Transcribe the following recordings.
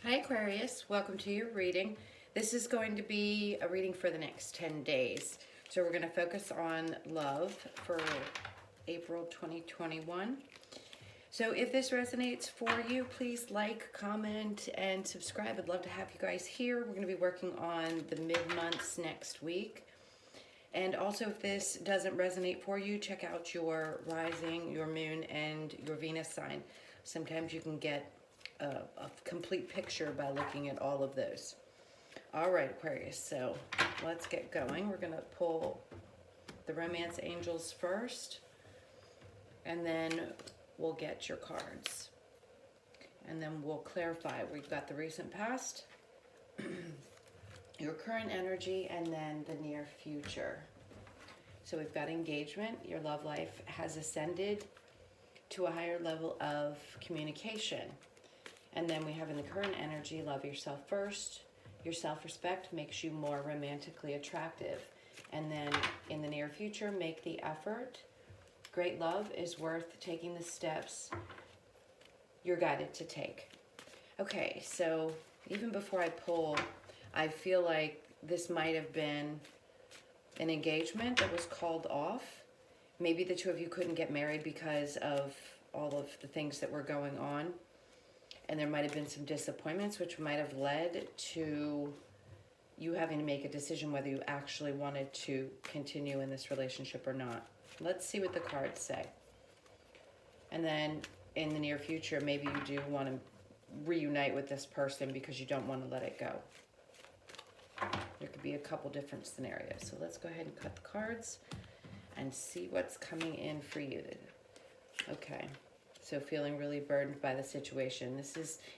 Hi Aquarius, welcome to your reading. This is going to be a reading for the next 10 days. So we're going to focus on love for April 2021. So if this resonates for you, please like, comment, and subscribe. I'd love to have you guys here. We're going to be working on the mid-months next week. And also if this doesn't resonate for you, check out your rising, your moon, and your Venus sign. Sometimes you can get a complete picture by looking at all of those. All right, Aquarius, so let's get going. We're going to pull the romance angels first, and then we'll get your cards. And then we'll clarify. We've got the recent past, your current energy, and then the near future. So we've got engagement. Your love life has ascended to a higher level of communication. And then we have in the current energy, love yourself first. Your self-respect makes you more romantically attractive. And then in the near future, make the effort. Great love is worth taking the steps you're guided to take. Okay, so even before I pull, I feel like this might have been an engagement that was called off. Maybe the two of you couldn't get married because of all of the things that were going on. And there might have been some disappointments, which might have led to you having to make a decision whether you actually wanted to continue in this relationship or not. Let's see what the cards say. And then in the near future, maybe you do want to reunite with this person because you don't want to let it go. There could be a couple different scenarios. So let's go ahead and cut the cards and see what's coming in for you. Okay. So feeling really burdened by the situation.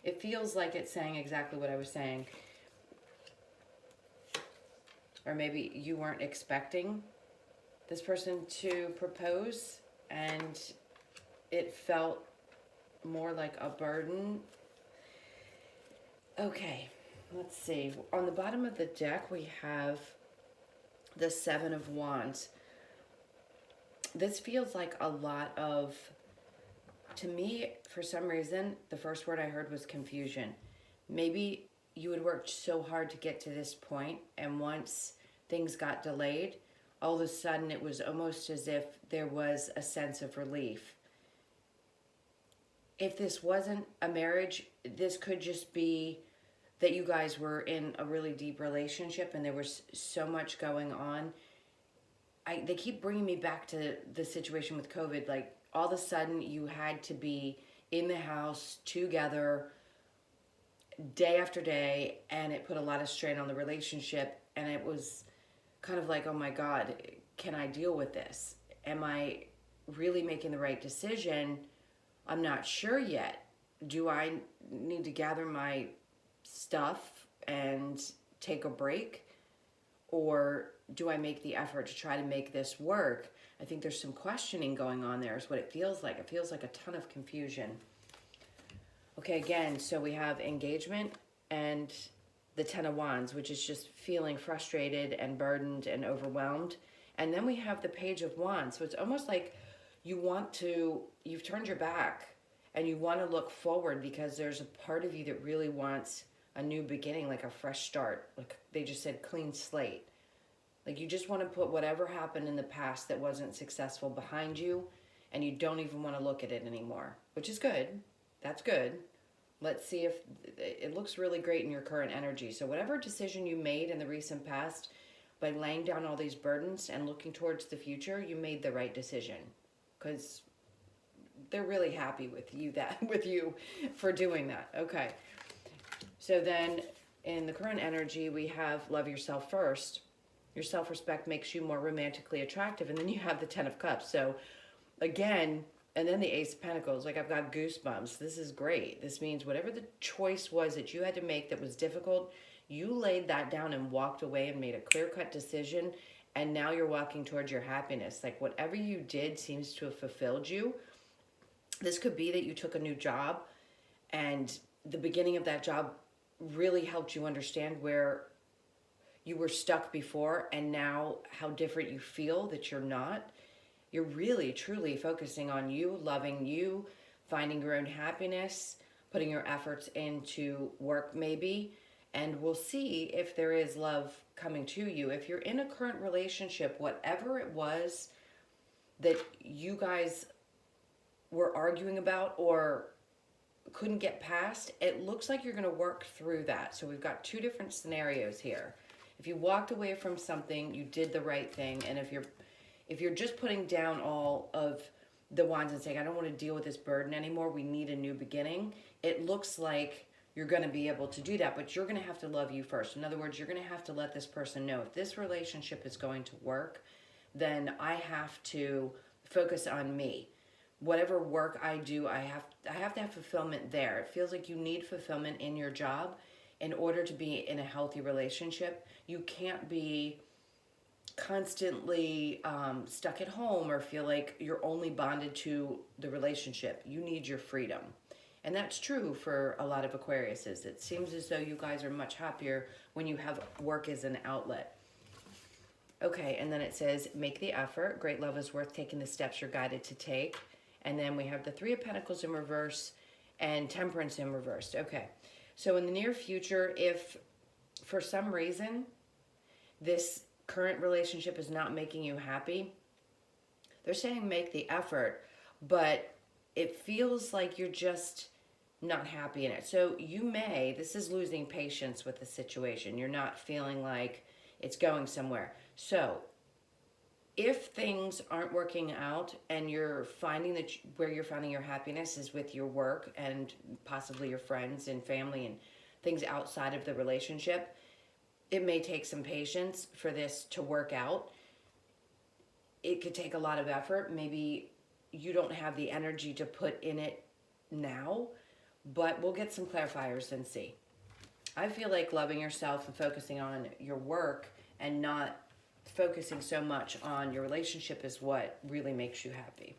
It feels like it's saying exactly what I was saying. Or maybe you weren't expecting this person to propose and it felt more like a burden. Okay, let's see. On the bottom of the deck, we have the Seven of Wands. This feels like a lot of, to me, for some reason, the first word I heard was confusion. Maybe you had worked so hard to get to this point, and once things got delayed, all of a sudden it was almost as if there was a sense of relief. If this wasn't a marriage, this could just be that you guys were in a really deep relationship and there was so much going on. They keep bringing me back to the situation with COVID. Like, all of a sudden you had to be in the house together day after day, and it put a lot of strain on the relationship, and it was kind of like, oh my God, can I deal with this? Am I really making the right decision? I'm not sure yet. Do I need to gather my stuff and take a break? Or do I make the effort to try to make this work? I think there's some questioning going on there is what it feels like. It feels like a ton of confusion. Okay, again, so we have engagement and the Ten of Wands, which is just feeling frustrated and burdened and overwhelmed. And then we have the Page of Wands. So it's almost like you've turned your back and you want to look forward because there's a part of you that really wants a new beginning, like a fresh start. Like they just said, clean slate. Like you just want to put whatever happened in the past that wasn't successful behind you, and you don't even want to look at it anymore, which is good. That's good. Let's see if it looks really great in your current energy. So whatever decision you made in the recent past, by laying down all these burdens and looking towards the future, you made the right decision, because they're really happy with you for doing that. Okay. So then in the current energy, we have love yourself first. Your self-respect makes you more romantically attractive. And then you have the Ten of Cups. So again, and then the Ace of Pentacles. Like, I've got goosebumps. This is great. This means whatever the choice was that you had to make that was difficult, you laid that down and walked away and made a clear-cut decision. And now you're walking towards your happiness. Like, whatever you did seems to have fulfilled you. This could be that you took a new job and the beginning of that job really helped you understand where you were stuck before, and now how different you feel that you're not. You're really, truly focusing on you, loving you, finding your own happiness, putting your efforts into work maybe, and we'll see if there is love coming to you. If you're in a current relationship, whatever it was that you guys were arguing about or couldn't get past, it looks like you're going to work through that. So we've got two different scenarios here. If you walked away from something, you did the right thing. And if you're just putting down all of the wands and saying, I don't want to deal with this burden anymore, we need a new beginning, it looks like you're going to be able to do that, but you're going to have to love you first. In other words, you're going to have to let this person know, if this relationship is going to work, then I have to focus on me. Whatever work I do, I have to have fulfillment there. It feels like you need fulfillment in your job in order to be in a healthy relationship. You can't be constantly stuck at home or feel like you're only bonded to the relationship. You need your freedom. And that's true for a lot of Aquariuses. It seems as though you guys are much happier when you have work as an outlet. Okay, and then it says, make the effort. Great love is worth taking the steps you're guided to take. And then we have the Three of Pentacles in reverse and Temperance in reverse. Okay, so in the near future, if for some reason this current relationship is not making you happy, they're saying make the effort, but it feels like you're just not happy in it. So this is losing patience with the situation. You're not feeling like it's going somewhere. So if things aren't working out and you're finding that where you're finding your happiness is with your work and possibly your friends and family and things outside of the relationship, it may take some patience for this to work out. It could take a lot of effort. Maybe you don't have the energy to put in it now, but we'll get some clarifiers and see. I feel like loving yourself and focusing on your work and not focusing so much on your relationship is what really makes you happy.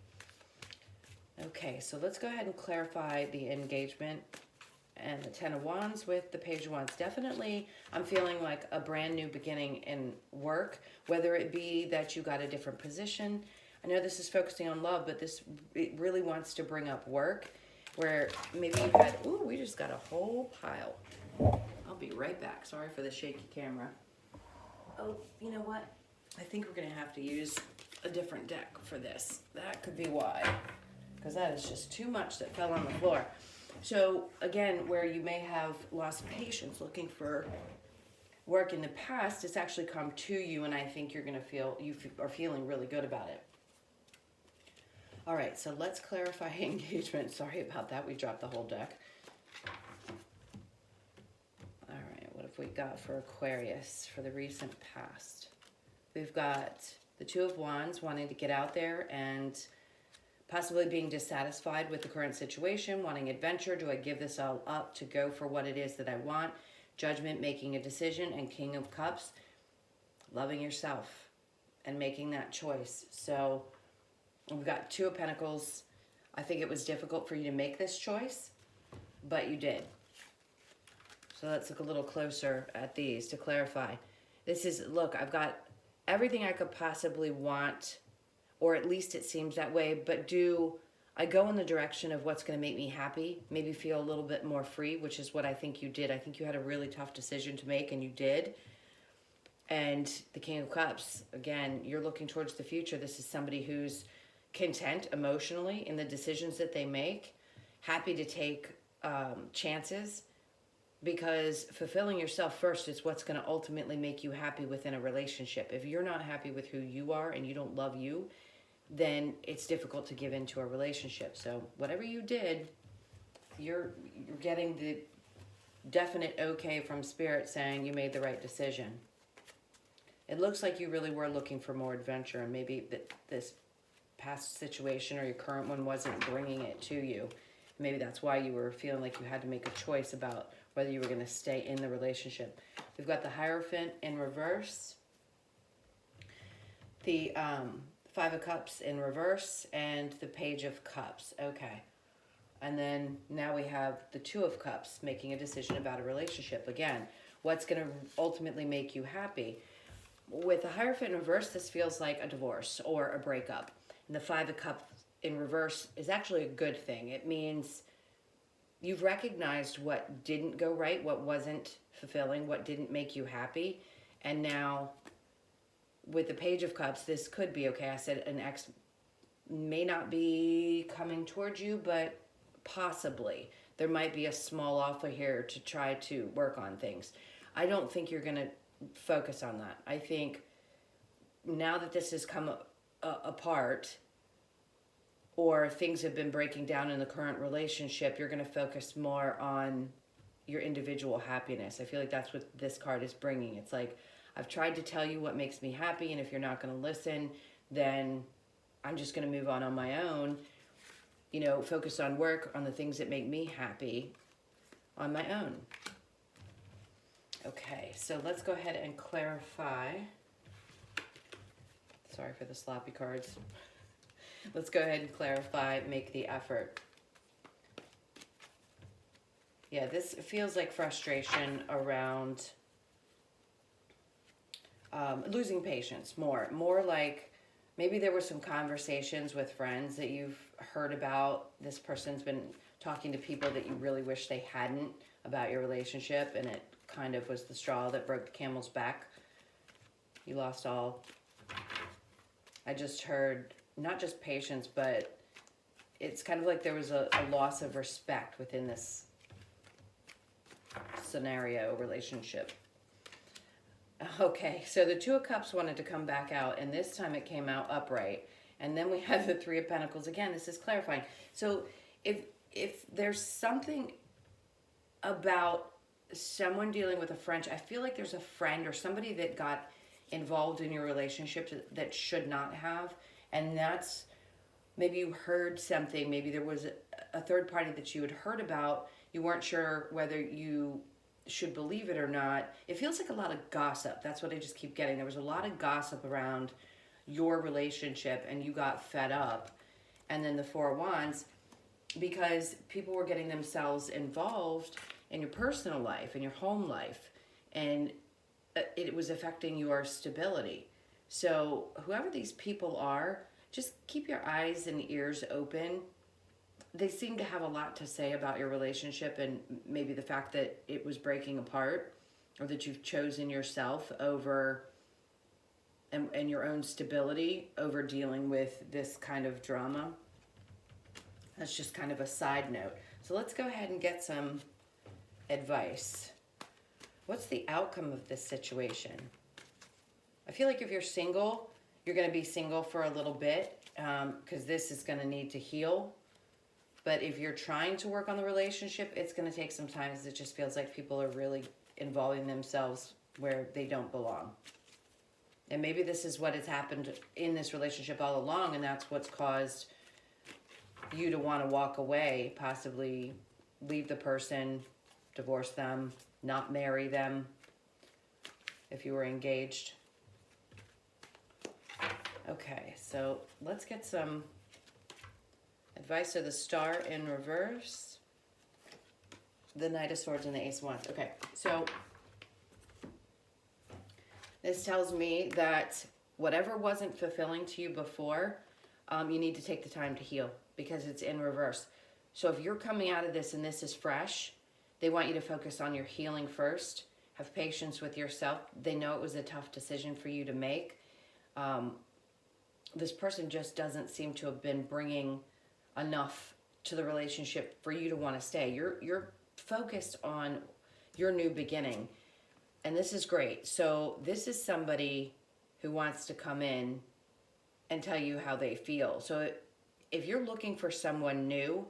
Okay, so let's go ahead and clarify the engagement and the Ten of Wands with the Page of Wands. Definitely, I'm feeling like a brand new beginning in work, whether it be that you got a different position. I know this is focusing on love, but it really wants to bring up work, where maybe you had, ooh, we just got a whole pile. I'll be right back. Sorry for the shaky camera. Oh, you know what? I think we're going to have to use a different deck for this. That could be why, because that is just too much that fell on the floor. So again, where you may have lost patience looking for work in the past, it's actually come to you, and I think you're going to are feeling really good about it. All right, so let's clarify engagement. Sorry about that. We dropped the whole deck. All right, what have we got for Aquarius for the recent past? We've got the Two of Wands, wanting to get out there and possibly being dissatisfied with the current situation, wanting adventure. Do I give this all up to go for what it is that I want? Judgment, making a decision, and King of Cups, loving yourself and making that choice. So we've got Two of Pentacles. I think it was difficult for you to make this choice, but you did. So let's look a little closer at these to clarify. This is, look, I've got everything I could possibly want, or at least it seems that way, but do I go in the direction of what's going to make me happy, maybe feel a little bit more free, which is what I think you did. I think you had a really tough decision to make, and you did. And the King of Cups, again, you're looking towards the future. This is somebody who's content emotionally in the decisions that they make, happy to take chances, because fulfilling yourself first is what's going to ultimately make you happy within a relationship. If you're not happy with who you are and you don't love you, then it's difficult to give into a relationship. So whatever you did, you're getting the definite okay from Spirit saying you made the right decision. It looks like you really were looking for more adventure, and maybe this past situation or your current one wasn't bringing it to you. Maybe that's why you were feeling like you had to make a choice about whether you were going to stay in the relationship. We've got the Hierophant in reverse, the Five of Cups in reverse, and the Page of Cups. Okay. And then now we have the Two of Cups, making a decision about a relationship. Again, what's going to ultimately make you happy? With the Hierophant in reverse, this feels like a divorce or a breakup. And the Five of Cups in reverse is actually a good thing. It means you've recognized what didn't go right, what wasn't fulfilling, what didn't make you happy. And now with the Page of Cups, this could be okay. I said an ex may not be coming towards you, but possibly there might be a small offer here to try to work on things. I don't think you're going to focus on that. I think now that this has come apart, or things have been breaking down in the current relationship, you're going to focus more on your individual happiness. I feel like that's what this card is bringing. It's like, I've tried to tell you what makes me happy, and if you're not going to listen, then I'm just going to move on my own. You know, focus on work, on the things that make me happy on my own. Okay, so let's go ahead and clarify. Sorry for the sloppy cards. Let's go ahead and clarify, make the effort. Yeah, this feels like frustration around losing patience, more like maybe there were some conversations with friends that you've heard about. This person's been talking to people that you really wish they hadn't about your relationship, and it kind of was the straw that broke the camel's back. You lost all. I just heard not just patience, but it's kind of like there was a loss of respect within this scenario, relationship. Okay, so the Two of Cups wanted to come back out, and this time it came out upright. And then we have the Three of Pentacles. Again, this is clarifying. So if there's something about someone dealing with a friend, I feel like there's a friend or somebody that got involved in your relationship that should not have. And that's, maybe you heard something, maybe there was a third party that you had heard about. You weren't sure whether you should believe it or not. It feels like a lot of gossip. That's what I just keep getting. There was a lot of gossip around your relationship, and you got fed up. And then the Four of Wands, because people were getting themselves involved in your personal life, in your home life, and it was affecting your stability. So whoever these people are, just keep your eyes and ears open. They seem to have a lot to say about your relationship, and maybe the fact that it was breaking apart, or that you've chosen yourself over and your own stability over dealing with this kind of drama. That's just kind of a side note. So let's go ahead and get some advice. What's the outcome of this situation? I feel like if you're single, you're going to be single for a little bit, because this is going to need to heal. But if you're trying to work on the relationship, it's going to take some time, because it just feels like people are really involving themselves where they don't belong. And maybe this is what has happened in this relationship all along, and that's what's caused you to want to walk away, possibly leave the person, divorce them, not marry them if you were engaged. Okay, so let's get some advice. So the Star in reverse, the Knight of Swords, and the Ace of Wands. Okay, so this tells me that whatever wasn't fulfilling to you before, you need to take the time to heal, because it's in reverse. So if you're coming out of this and this is fresh, they want you to focus on your healing first. Have patience with yourself. They know it was a tough decision for you to make. This person just doesn't seem to have been bringing enough to the relationship for you to want to stay. You're focused on your new beginning, and this is great. So this is somebody who wants to come in and tell you how they feel. So if you're looking for someone new,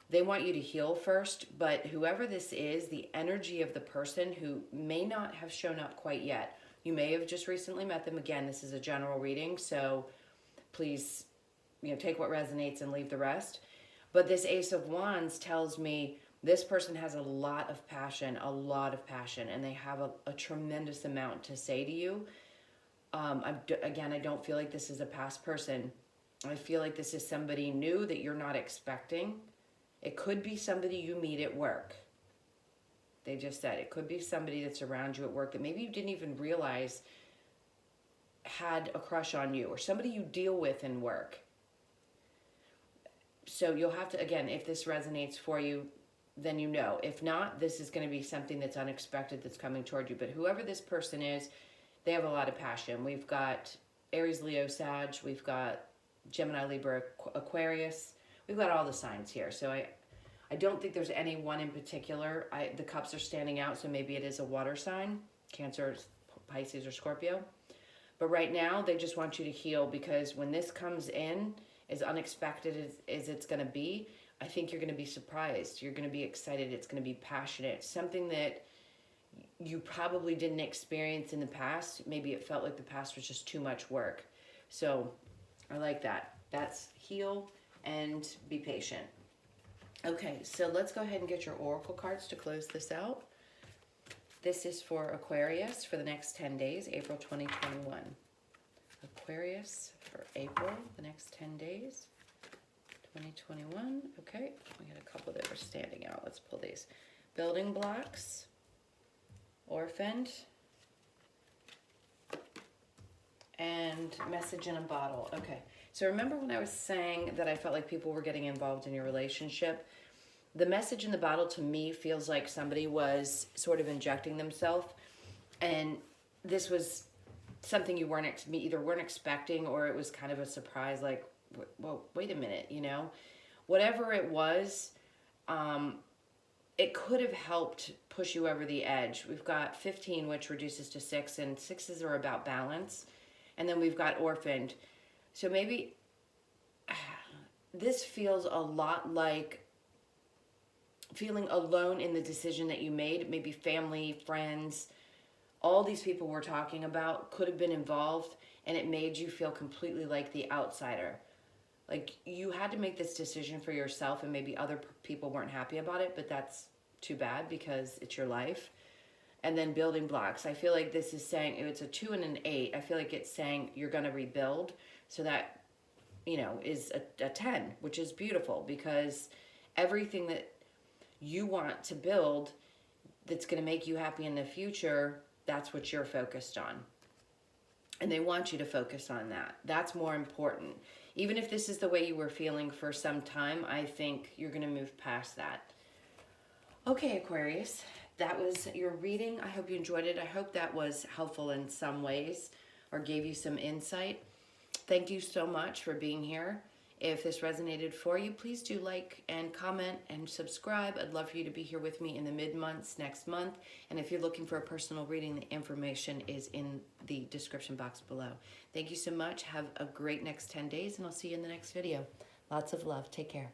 they want you to heal first. But whoever this is, the energy of the person who may not have shown up quite yet, you may have just recently met them. Again, this is a general reading, so please, take what resonates and leave the rest. But this Ace of Wands tells me this person has a lot of passion, and they have a tremendous amount to say to you. Again, I don't feel like this is a past person. I feel like this is somebody new that you're not expecting. It could be somebody you meet at work. They just said it could be somebody that's around you at work that maybe you didn't even realize had a crush on you, or somebody you deal with in work. So you'll have to, again, if this resonates for you, then you know. If not, this is going to be something that's unexpected that's coming toward you. But whoever this person is, they have a lot of passion. We've got Aries, Leo, Sag. We've got Gemini, Libra, Aquarius. We've got all the signs here. So I don't think there's any one in particular. The cups are standing out, so maybe it is a water sign, Cancer, Pisces, or Scorpio. But right now, they just want you to heal, because when this comes in, as unexpected as it's going to be, I think you're going to be surprised. You're going to be excited. It's going to be passionate. Something that you probably didn't experience in the past. Maybe it felt like the past was just too much work. So I like that. That's heal and be patient. Okay, so let's go ahead and get your oracle cards to close this out. This is for Aquarius for the next 10 days, April 2021. Aquarius for April, the next 10 days, 2021. Okay, we got a couple that were standing out. Let's pull these. Building blocks, orphaned, and message in a bottle. Okay, so remember when I was saying that I felt like people were getting involved in your relationship? The message in the bottle to me feels like somebody was sort of injecting themselves, and this was something you either weren't expecting, or it was kind of a surprise, like, well, wait a minute, you know? Whatever it was, it could have helped push you over the edge. We've got 15, which reduces to 6, and 6s are about balance. And then we've got orphaned. So maybe this feels a lot like feeling alone in the decision that you made. Maybe family, friends, all these people we're talking about could have been involved, and it made you feel completely like the outsider. Like you had to make this decision for yourself, and maybe other people weren't happy about it, but that's too bad because it's your life. And then building blocks. I feel like this is saying, it's a 2 and an 8. I feel like it's saying you're going to rebuild. So that, you know, is a 10, which is beautiful, because everything that you want to build that's going to make you happy in the future, that's what you're focused on. And they want you to focus on that. That's more important. Even if this is the way you were feeling for some time, I think you're going to move past that. Okay, Aquarius, that was your reading. I hope you enjoyed it. I hope that was helpful in some ways or gave you some insight. Thank you so much for being here. If this resonated for you, please do like and comment and subscribe. I'd love for you to be here with me in the mid-months next month. And if you're looking for a personal reading, the information is in the description box below. Thank you so much. Have a great next 10 days, and I'll see you in the next video. Lots of love. Take care.